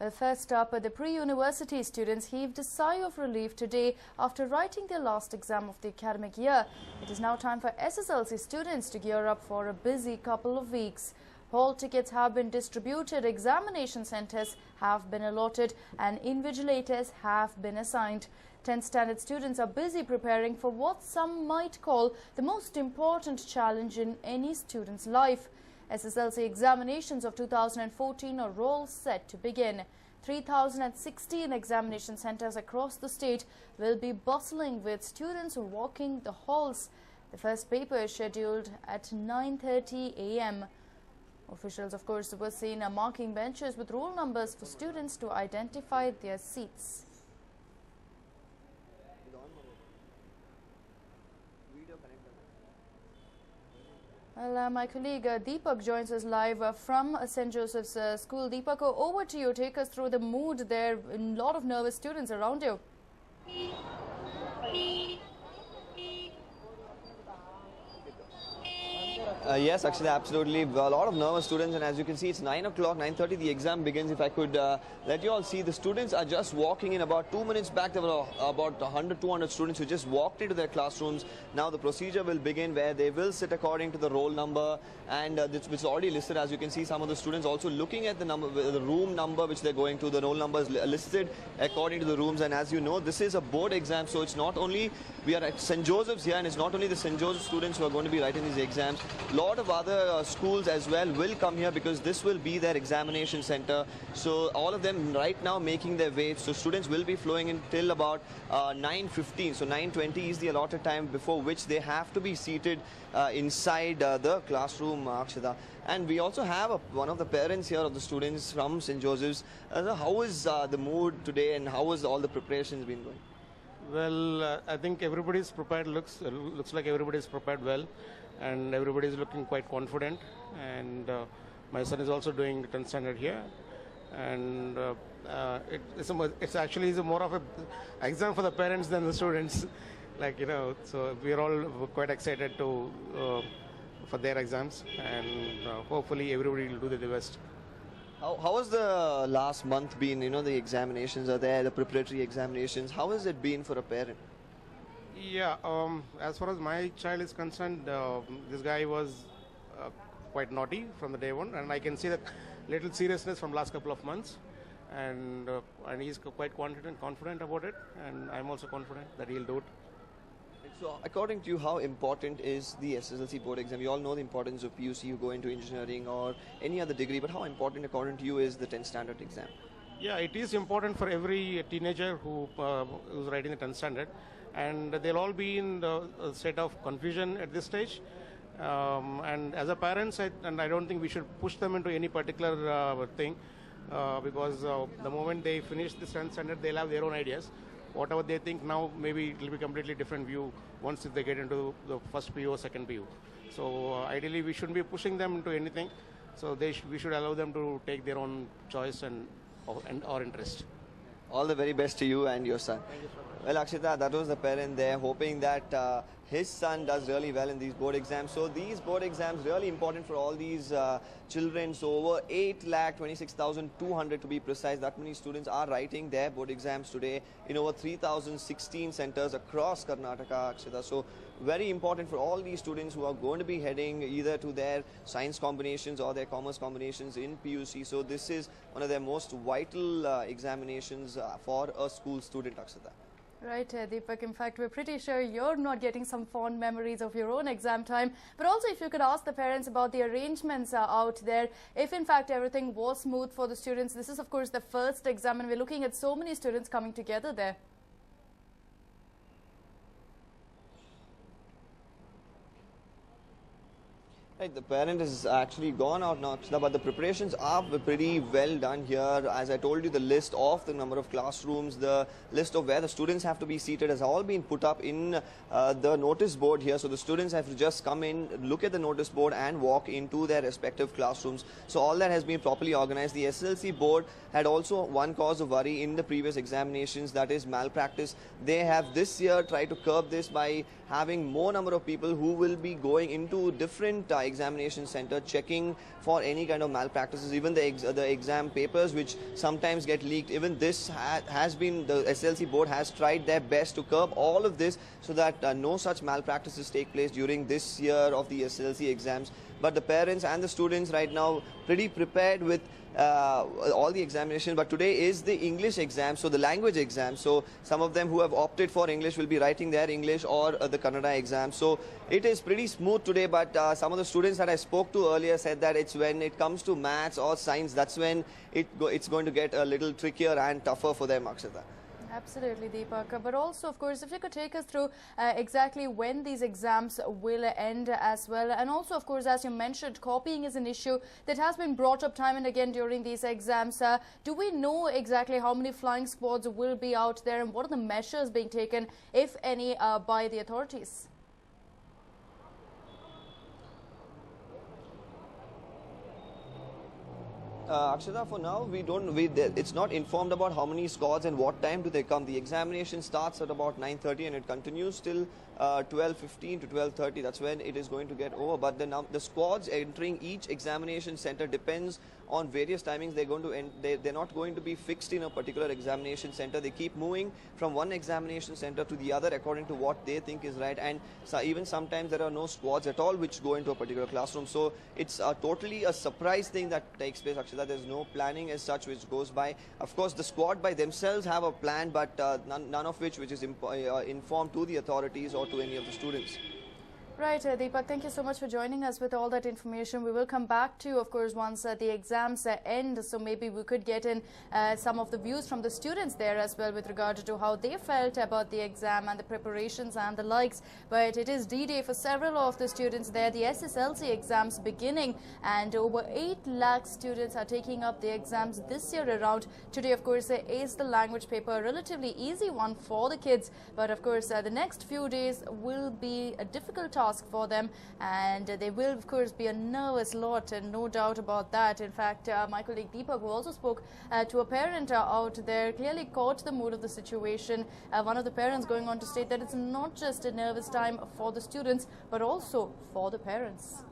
Well, first up, the pre-university students heaved a sigh of relief today after writing their last exam of the academic year. It is now time for SSLC students to gear up for a busy couple of weeks. Hall tickets have been distributed, examination centres have been allotted and invigilators have been assigned. 10th standard students are busy preparing for what some might call the most important challenge in any student's life. SSLC examinations of 2014 are all set to begin. 3,016 examination centres across the state will be bustling with students walking the halls. The first paper is scheduled at 9:30 a.m. Officials, of course, were seen marking benches with roll numbers for students to identify their seats. Well, my colleague Deepak joins us live from St. Joseph's School. Deepak, over to you. Take us through the mood there. A lot of nervous students around you. Yes, actually, absolutely. A lot of nervous students, and as you can see, it's 9 o'clock, 9:30. The exam begins. If I could let you all see, the students are just walking in. About 2 minutes back, there were about 100, 200 students who just walked into their classrooms. Now the procedure will begin, where they will sit according to the roll number, and which is already listed. As you can see, some of the students also looking at the number, the room number which they're going to. The roll number is listed according to the rooms, and as you know, this is a board exam, so it's not only we are at St. Joseph's here, and it's not only the St. Joseph students who are going to be writing these exams. Lot of other schools as well will come here because this will be their examination center. So all of them right now making their way. So students will be flowing in till about 9:15. So 9:20 is the allotted time before which they have to be seated inside the classroom, Akshita. And we also have one of the parents here of the students from St. Joseph's. How is the mood today, and how has all the preparations been going? Well, I think everybody's prepared. Looks like everybody's prepared well, and everybody's looking quite confident. And my son is also doing 10th standard here, and it's actually more of a exam for the parents than the students. Like, you know, so we're all quite excited to for their exams, and hopefully everybody will do the best. How has the last month been? You know, the examinations are there, the preparatory examinations. How has it been for a parent? Yeah, as far as my child is concerned, this guy was quite naughty from the day one, and I can see that little seriousness from last couple of months, and he's quite confident about it, and I'm also confident that he'll do it. So, according to you, how important is the SSLC board exam? We all know the importance of PUC, you go into engineering or any other degree, but how important, according to you, is the 10th standard exam? Yeah, it is important for every teenager who's writing the 10th standard, and they'll all be in the state of confusion at this stage. And as a parents, I don't think we should push them into any particular thing, because the moment they finish the 10th standard, they'll have their own ideas. Whatever they think now, maybe it will be completely different view once they get into the first PU or second PU. So ideally, we shouldn't be pushing them into anything. So we should allow them to take their own choice and or interest. All the very best to you and your son. Well, Akshita, that was the parent there hoping that his son does really well in these board exams. So these board exams really important for all these children. So over 8,26,200 to be precise. That many students are writing their board exams today in over 3,016 centers across Karnataka, Akshita. So very important for all these students who are going to be heading either to their science combinations or their commerce combinations in PUC. So this is one of their most vital examinations for a school student, Akshita. Right, Deepak. In fact, we're pretty sure you're not getting some fond memories of your own exam time. But also, if you could ask the parents about the arrangements out there, if in fact everything was smooth for the students. This is, of course, the first exam, and we're looking at so many students coming together there. Right, the parent is actually gone out now, but the preparations are pretty well done here. As I told you, the list of the number of classrooms, the list of where the students have to be seated has all been put up in the notice board here. So the students have to just come in, look at the notice board and walk into their respective classrooms. So all that has been properly organized. The SSLC board had also one cause of worry in the previous examinations, that is malpractice. They have this year tried to curb this by having more number of people who will be going into different examination center, checking for any kind of malpractices, even the exam papers which sometimes get leaked. Even this has been, the SSLC board has tried their best to curb all of this so that no such malpractices take place during this year of the SSLC exams. But the parents and the students right now pretty prepared with all the examination. But today is the English exam, so the language exam. So some of them who have opted for English will be writing their English or the Kannada exam. So it is pretty smooth today, but some of the students that I spoke to earlier said that it's when it comes to maths or science, that's when it's going to get a little trickier and tougher for them, Akshata. Absolutely, Deepak. But also, of course, if you could take us through exactly when these exams will end as well. And also, of course, as you mentioned, copying is an issue that has been brought up time and again during these exams. Do we know exactly how many flying squads will be out there and what are the measures being taken, if any, by the authorities? Akshata, for now, it's not informed about how many squads and what time do they come. The examination starts at about 9:30 and it continues till 12:15 to 12:30. That's when it is going to get over. But the squads entering each examination center depends on various timings. They're not going to be fixed in a particular examination center. They keep moving from one examination center to the other according to what they think is right. And even sometimes there are no squads at all which go into a particular classroom. So it's totally a surprise thing that takes place, Akshata. There's no planning as such which goes by. Of course, the squad by themselves have a plan, but none of which is informed to the authorities or to any of the students. Right, Deepak, thank you so much for joining us with all that information. We will come back to you, of course, once the exams end, so maybe we could get in some of the views from the students there as well with regard to how they felt about the exam and the preparations and the likes. But it is D-Day for several of the students there. The SSLC exams beginning, and over 8 lakh students are taking up the exams this year around. Today, of course, is the language paper, a relatively easy one for the kids. But, of course, the next few days will be a difficult task for them, and they will of course be a nervous lot, and no doubt about that. In fact, my colleague Deepak, who also spoke to a parent out there, clearly caught the mood of the situation. One of the parents going on to state that it's not just a nervous time for the students but also for the parents.